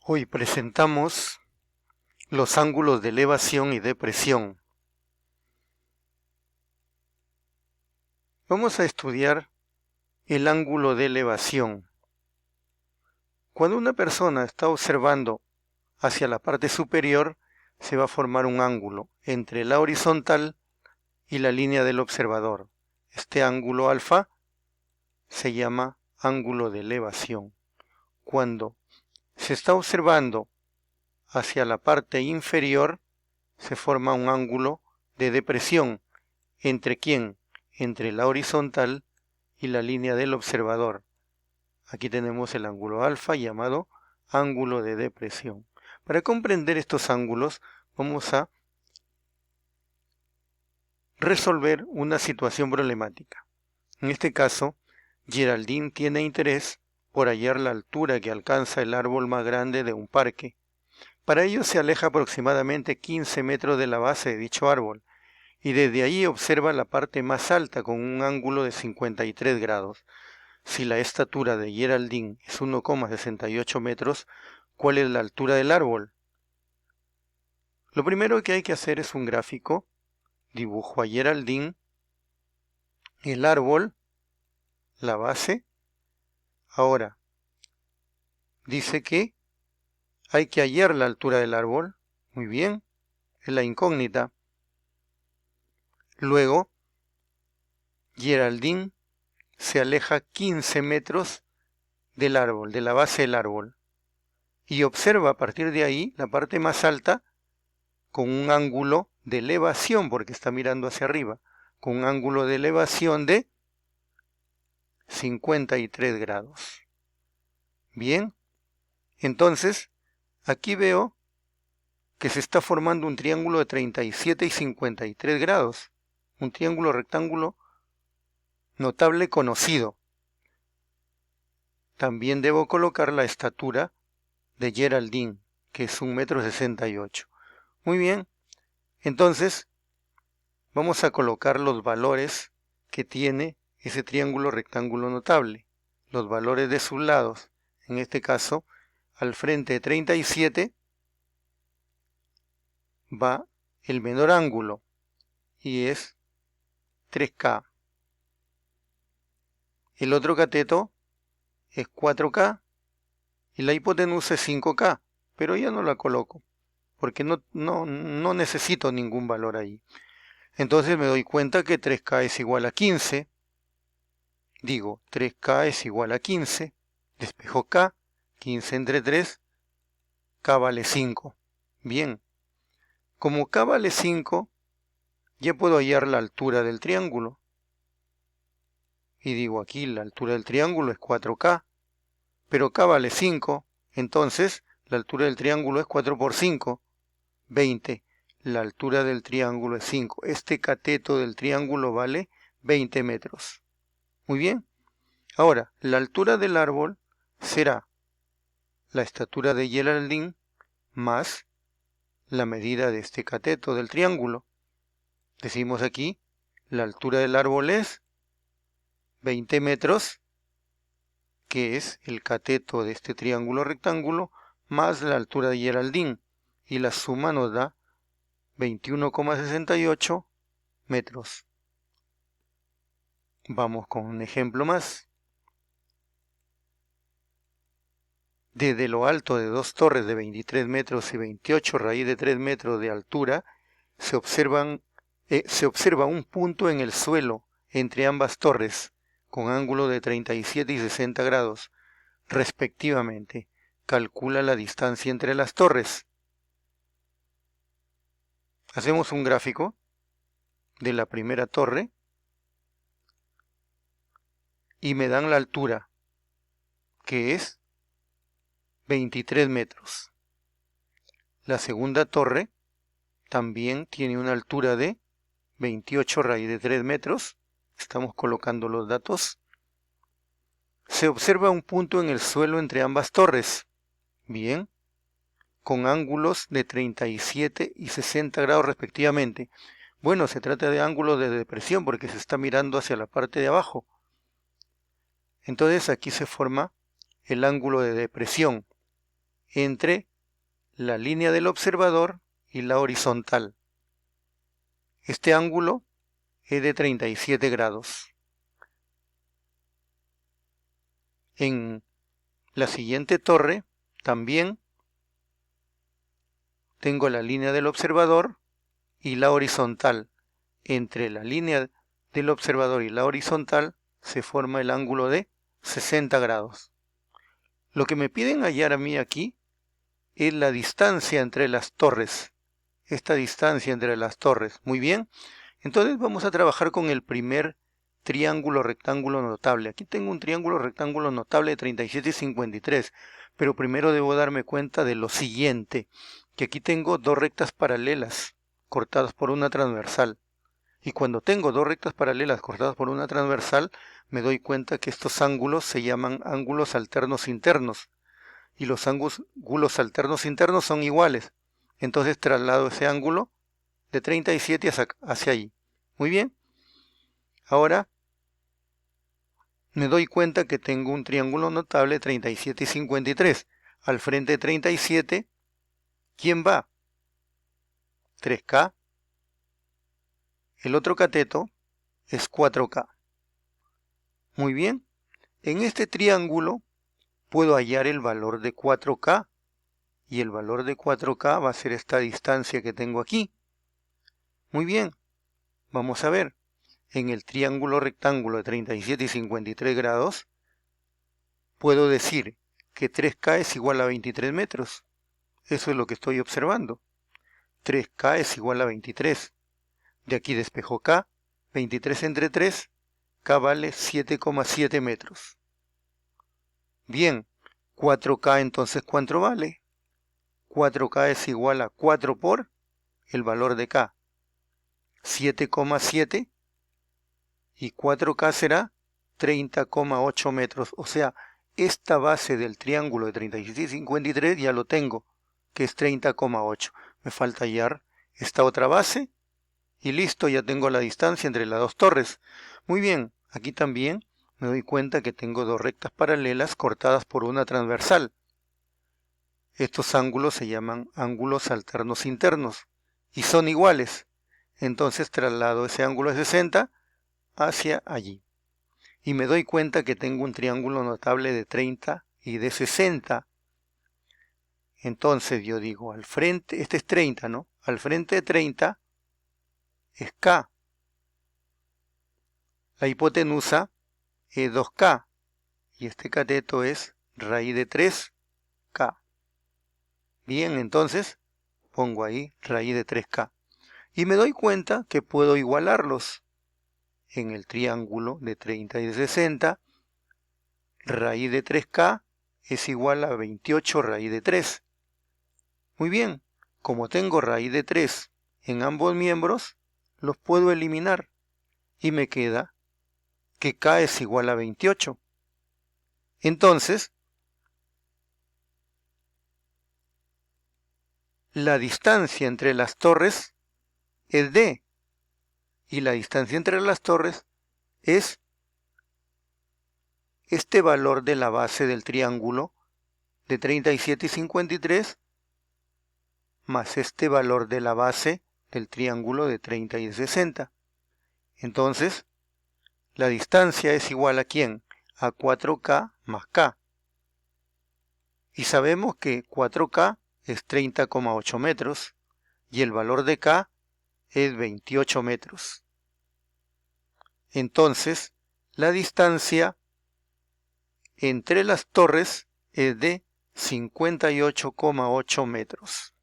Hoy presentamos los ángulos de elevación y depresión. Vamos a estudiar el ángulo de elevación. Cuando una persona está observando hacia la parte superior, se va a formar un ángulo entre la horizontal y la línea del observador. Este ángulo alfa se llama ángulo de elevación. Cuando se está observando hacia la parte inferior, se forma un ángulo de depresión. ¿Entre quién? Entre la horizontal y la línea del observador. Aquí tenemos el ángulo alfa llamado ángulo de depresión. Para comprender estos ángulos vamos a resolver una situación problemática. En este caso, Geraldine tiene interés por hallar la altura que alcanza el árbol más grande de un parque. Para ello se aleja aproximadamente 15 metros de la base de dicho árbol y desde allí observa la parte más alta con un ángulo de 53 grados. Si la estatura de Geraldine es 1,68 metros, ¿cuál es la altura del árbol? Lo primero que hay que hacer es un gráfico. Dibujo a Geraldine, el árbol, la base. Ahora, dice que hay que hallar la altura del árbol. Muy bien, es la incógnita. Luego, Geraldine se aleja 15 metros del árbol, de la base del árbol, y observa a partir de ahí la parte más alta con un ángulo de elevación, porque está mirando hacia arriba, con un ángulo de elevación de 53 grados. Bien, entonces, aquí veo que se está formando un triángulo de 37 y 53 grados, un triángulo rectángulo notable conocido. También debo colocar la estatura de Geraldine, que es 1,68 m. Muy bien, entonces vamos a colocar los valores que tiene ese triángulo rectángulo notable, los valores de sus lados. En este caso, al frente de 37 va el menor ángulo y es 3K. El otro cateto es 4K y la hipotenusa es 5K, pero ya no la coloco porque no necesito ningún valor ahí. Entonces me doy cuenta que 3K es igual a 15. Digo, 3K es igual a 15. Despejo K, 15 entre 3, K vale 5. Bien, como K vale 5, ya puedo hallar la altura del triángulo. Y digo aquí, la altura del triángulo es 4K, pero K vale 5, entonces la altura del triángulo es 4 por 5, 20. La altura del triángulo es 5. Este cateto del triángulo vale 20 metros. Muy bien. Ahora, la altura del árbol será la estatura de Geraldine más la medida de este cateto del triángulo. Decimos aquí, la altura del árbol es 20 metros, que es el cateto de este triángulo rectángulo, más la altura de Geraldine, y la suma nos da 21,68 metros. Vamos con un ejemplo más. Desde lo alto de dos torres de 23 metros y 28 raíz de 3 metros de altura, se observa un punto en el suelo entre ambas torres, con ángulo de 37 y 60 grados, respectivamente. Calcula la distancia entre las torres. Hacemos un gráfico de la primera torre y me dan la altura, que es 23 metros. La segunda torre también tiene una altura de 28 raíz de 3 metros. Estamos colocando los datos. Se observa un punto en el suelo entre ambas torres. Bien, con ángulos de 37 y 60 grados respectivamente. Bueno, se trata de ángulos de depresión porque se está mirando hacia la parte de abajo. Entonces aquí se forma el ángulo de depresión entre la línea del observador y la horizontal. Este ángulo es de 37 grados. En la siguiente torre también tengo la línea del observador y la horizontal. Entre la línea del observador y la horizontal se forma el ángulo de 60 grados. Lo que me piden hallar a mí aquí es la distancia entre las torres. Esta distancia entre las torres. Muy bien. Entonces vamos a trabajar con el primer triángulo rectángulo notable. Aquí tengo un triángulo rectángulo notable de 37 y 53. Pero primero debo darme cuenta de lo siguiente. Que aquí tengo dos rectas paralelas cortadas por una transversal. Y cuando tengo dos rectas paralelas cortadas por una transversal, me doy cuenta que estos ángulos se llaman ángulos alternos internos. Y los ángulos alternos internos son iguales. Entonces traslado ese ángulo de 37 hacia allí. Muy bien. Ahora me doy cuenta que tengo un triángulo notable 37 y 53. Al frente de 37, ¿quién va? 3K. El otro cateto es 4K. Muy bien. En este triángulo puedo hallar el valor de 4K. Y el valor de 4K va a ser esta distancia que tengo aquí. Muy bien. Vamos a ver. En el triángulo rectángulo de 37 y 53 grados, puedo decir que 3K es igual a 23 metros. Eso es lo que estoy observando. 3K es igual a 23. De aquí despejo K. 23 entre 3. K vale 7,7 metros. Bien. 4K entonces, ¿cuánto vale? 4K es igual a 4 por el valor de K. 7,7. Y 4K será 30,8 metros. O sea, esta base del triángulo de 37 y 53 ya lo tengo, que es 30,8. Me falta hallar esta otra base y listo, ya tengo la distancia entre las dos torres. Muy bien, aquí también me doy cuenta que tengo dos rectas paralelas cortadas por una transversal. Estos ángulos se llaman ángulos alternos internos y son iguales. Entonces traslado ese ángulo de 60 hacia allí. Y me doy cuenta que tengo un triángulo notable de 30 y de 60. Entonces yo digo, al frente, este es 30, ¿no? Al frente de 30 es K. La hipotenusa es 2K. Y este cateto es raíz de 3K. Bien, entonces pongo ahí raíz de 3K. Y me doy cuenta que puedo igualarlos. En el triángulo de 30 y de 60, raíz de 3K es igual a 28 raíz de 3. Muy bien, como tengo raíz de 3 en ambos miembros, los puedo eliminar y me queda que K es igual a 28. Entonces, la distancia entre las torres es D y la distancia entre las torres es este valor de la base del triángulo de 37 y 53 más este valor de la base del triángulo de 30 y 60. Entonces, la distancia es igual a ¿quién? A 4K más K. Y sabemos que 4K es 30,8 metros y el valor de K es 28 metros. Entonces, la distancia entre las torres es de 58,8 metros.